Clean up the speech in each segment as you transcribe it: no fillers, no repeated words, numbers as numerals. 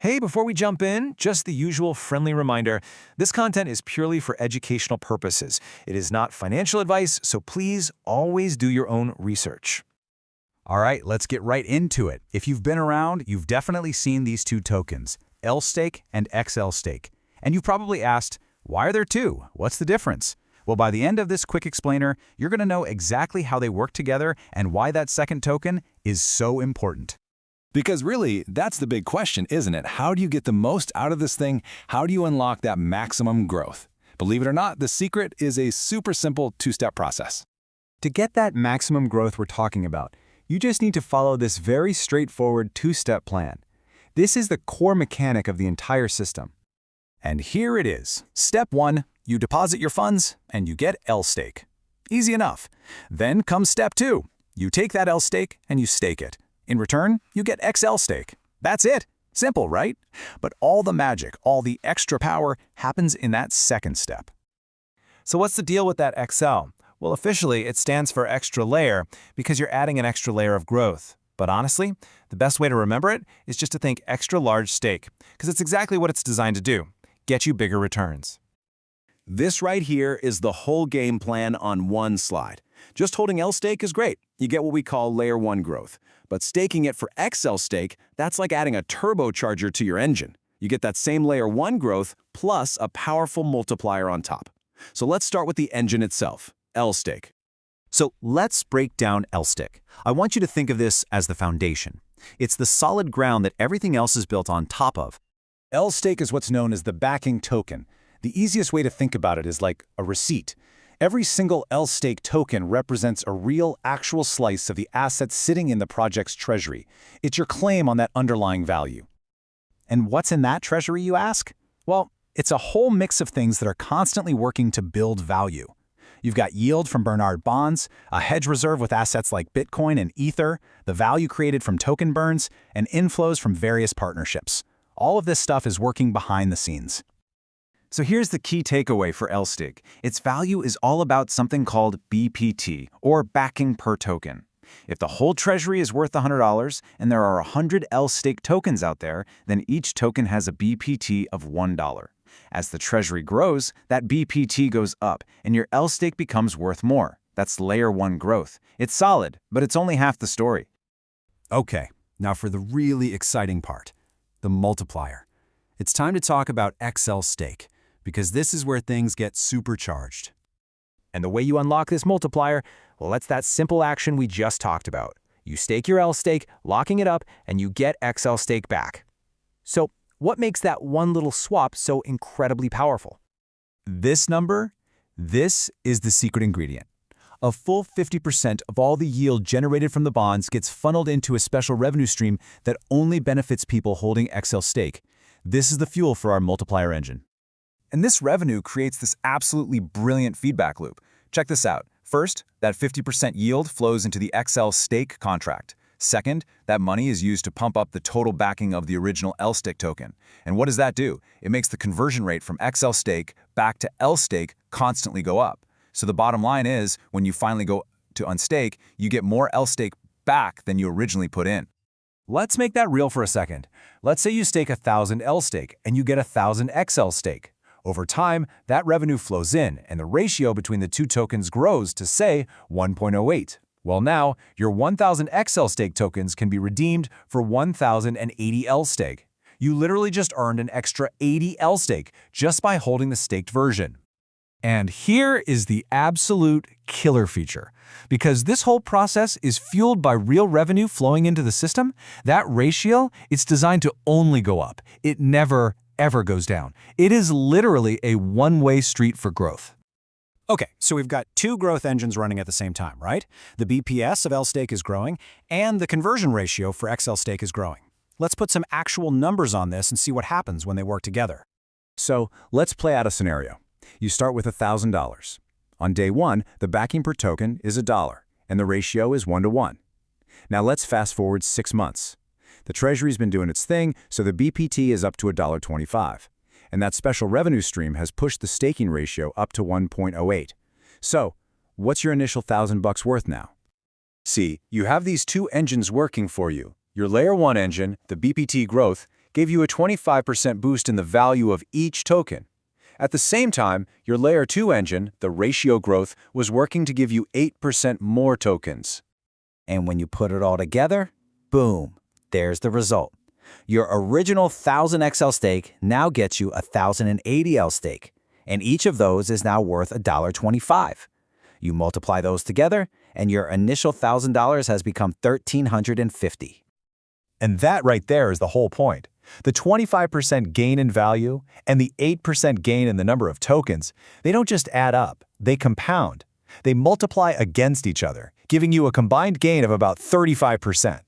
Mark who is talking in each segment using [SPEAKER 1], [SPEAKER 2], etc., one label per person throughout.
[SPEAKER 1] Hey, before we jump in, just the usual friendly reminder, this content is purely for educational purposes. It is not financial advice, so please always do your own research.
[SPEAKER 2] All right, let's get right into it. If you've been around, you've definitely seen these two tokens, LStake and XLStake. And you've probably asked, why are there two? What's the difference? Well, by the end of this quick explainer, you're going to know exactly how they work together and why that second token is so important.
[SPEAKER 3] Because really, that's the big question, isn't it? How do you get the most out of this thing? How do you unlock that maximum growth? Believe it or not, the secret is a super simple two-step process.
[SPEAKER 4] To get that maximum growth we're talking about, you just need to follow this very straightforward two-step plan. This is the core mechanic of the entire system.
[SPEAKER 3] And here it is. Step 1, you deposit your funds and you get LStake. Easy enough. Then comes step 2. You take that LStake and you stake it. In return, you get XLStake. That's it. Simple, right? But all the magic, all the extra power happens in that second step.
[SPEAKER 1] So what's the deal with that XL? Well, officially, it stands for extra layer because you're adding an extra layer of growth. But honestly, the best way to remember it is just to think extra large stake, because it's exactly what it's designed to do, get you bigger returns.
[SPEAKER 3] This right here is the whole game plan on one slide. Just holding LStake is great. You get what we call layer 1 growth. But staking it for XLStake, that's like adding a turbocharger to your engine. You get that same layer 1 growth plus a powerful multiplier on top. So let's start with the engine itself, LStake.
[SPEAKER 2] So let's break down LStake. I want you to think of this as the foundation. It's the solid ground that everything else is built on top of.
[SPEAKER 4] LStake is what's known as the backing token. The easiest way to think about it is like a receipt. Every single LStake token represents a real, actual slice of the assets sitting in the project's treasury. It's your claim on that underlying value. And what's in that treasury, you ask? Well, it's a whole mix of things that are constantly working to build value. You've got yield from Bernard bonds, a hedge reserve with assets like Bitcoin and Ether, the value created from token burns, and inflows from various partnerships. All of this stuff is working behind the scenes.
[SPEAKER 1] So here's the key takeaway for LStake. Its value is all about something called BPT, or backing per token. If the whole treasury is worth $100 and there are 100 LStake tokens out there, then each token has a BPT of $1. As the treasury grows, that BPT goes up and your LStake becomes worth more. That's layer 1 growth. It's solid, but it's only half the story.
[SPEAKER 2] Okay, now for the really exciting part, the multiplier. It's time to talk about XLStake, because this is where things get supercharged.
[SPEAKER 1] And the way you unlock this multiplier, well, that's that simple action we just talked about. You stake your LStake, locking it up, and you get XLStake back. So what makes that one little swap so incredibly powerful?
[SPEAKER 4] This number, this is the secret ingredient. A full 50% of all the yield generated from the bonds gets funneled into a special revenue stream that only benefits people holding XLStake. This is the fuel for our multiplier engine. And this revenue creates this absolutely brilliant feedback loop. Check this out. First, that 50% yield flows into the XLStake contract. Second, that money is used to pump up the total backing of the original LStake token. And what does that do? It makes the conversion rate from XLStake back to LStake constantly go up. So the bottom line is, when you finally go to unstake, you get more LStake back than you originally put in. Let's make that real for a second. Let's say you stake 1,000 LStake and you get 1,000 XLStake. Over time, that revenue flows in, and the ratio between the two tokens grows to, say, 1.08. Well, now, your 1,000 XLStake tokens can be redeemed for 1,080 LStake. You literally just earned an extra 80 LStake just by holding the staked version. And here is the absolute killer feature. Because this whole process is fueled by real revenue flowing into the system, that ratio is designed to only go up. It never, ever goes down. It is literally a one-way street for growth.
[SPEAKER 2] Okay, so we've got two growth engines running at the same time, right? The BPS of LStake is growing, and the conversion ratio for XLStake is growing. Let's put some actual numbers on this and see what happens when they work together.
[SPEAKER 4] So let's play out a scenario. You start with $1,000. On day 1, the backing per token is $1, and the ratio is 1:1. Now let's fast forward 6 months. The Treasury's been doing its thing, so the BPT is up to $1.25. And that special revenue stream has pushed the staking ratio up to 1.08. So, what's your initial $1,000 worth now? See, you have these two engines working for you. Your layer 1 engine, the BPT growth,
[SPEAKER 3] gave you a 25% boost in the value of each token. At the same time, your Layer 2 engine, the ratio growth, was working to give you 8% more tokens.
[SPEAKER 1] And when you put it all together, boom, there's the result. Your original 1000 LStake now gets you 1080 LStake, and each of those is now worth $1.25. You multiply those together, and your initial $1,000 has become $1,350.
[SPEAKER 4] And that right there is the whole point. The 25% gain in value and the 8% gain in the number of tokens, they don't just add up, they compound. They multiply against each other, giving you a combined gain of about 35%.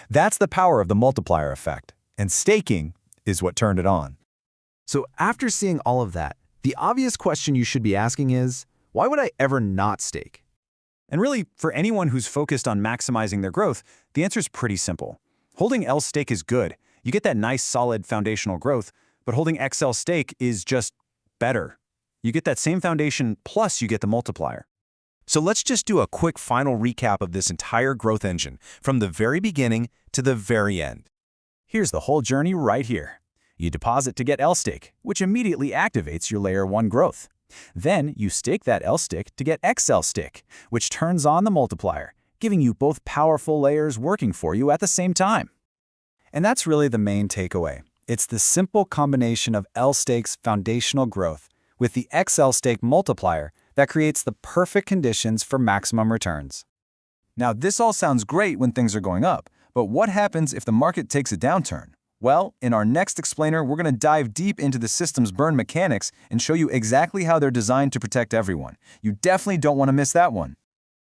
[SPEAKER 4] That's the power of the multiplier effect, and staking is what turned it on.
[SPEAKER 2] So after seeing all of that, the obvious question you should be asking is, why would I ever not stake?
[SPEAKER 3] And really, for anyone who's focused on maximizing their growth, the answer is pretty simple. Holding LStake is good. You get that nice, solid foundational growth, but holding XLStake is just better. You get that same foundation, plus you get the multiplier.
[SPEAKER 5] So let's just do a quick final recap of this entire growth engine, from the very beginning to the very end.
[SPEAKER 1] Here's the whole journey right here. You deposit to get LStake, which immediately activates your Layer 1 growth. Then you stake that LStake to get XLStake, which turns on the multiplier, giving you both powerful layers working for you at the same time.
[SPEAKER 4] And that's really the main takeaway. It's the simple combination of LStake's foundational growth with the XLStake multiplier that creates the perfect conditions for maximum returns.
[SPEAKER 3] Now, this all sounds great when things are going up, but what happens if the market takes a downturn? Well, in our next explainer, we're going to dive deep into the system's burn mechanics and show you exactly how they're designed to protect everyone. You definitely don't want to miss that one.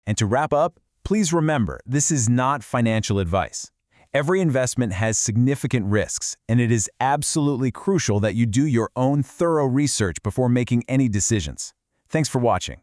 [SPEAKER 4] And to wrap up, please remember, this is not financial advice. Every investment has significant risks, and it is absolutely crucial that you do your own thorough research before making any decisions. Thanks for watching.